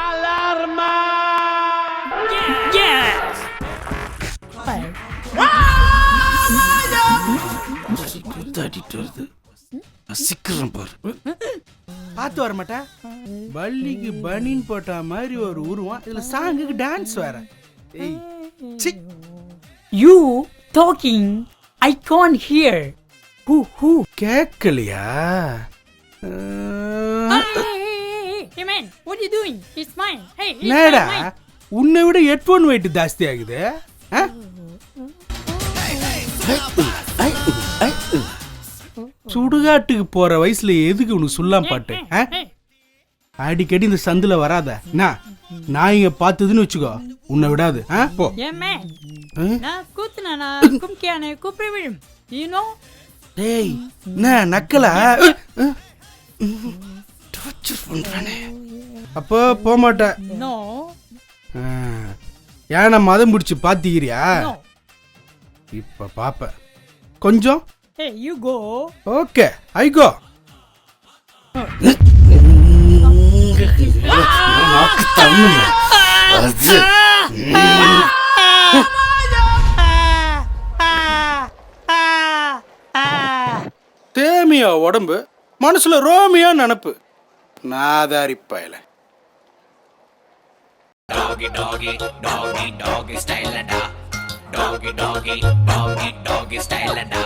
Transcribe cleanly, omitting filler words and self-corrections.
Alarma! Yes! தட்டிட்டு வருது. சீக்கிரம் பாரு. பார்த்து வர மாட்டேன். பள்ளிக்கு பனின் போட்ட மாதிரி ஒரு உருவம், இதுல சாங்குக்கு டான்ஸ் வேற. ஏய், C. You talking, I can't hear. Who? கேட்கலையா? Hey man, what are you doing? It's mine. Hey, it's நேடா mine. உன்னை விட ஹெட்போன் வெயிட் ஜாஸ்தி ஆகுது. சுடுகாட்டுக்கு போற வயசுல எதுக்கு உனக்கு சொல்லாம் பாட்டு? அடிக்கடி இந்த சந்துல வராத. நான் இங்க பார்த்ததுன்னு வச்சுக்கோ, உன்னை விடாது. போ. Yeah man. நான் கூத்துனா கும்கியானே கூப்பிடுவேன். You know? டேய், நக்கலா? டார்ச்சர் பண்றானே. அப்போ போக மாட்டேன். No. ஏன்னா மதம் பிடிச்சி பாத்திக்கிறியா? No. இப்ப பாப்ப கொஞ்சம். Hey, you go. Okay, I go. தேமியா உடம்பு, மனசுல ரோமியா நினப்பு. நாதாரி பயல. Doggy, doggy, doggy, doggy style and da. Doggy, doggy, doggy, doggy style and da.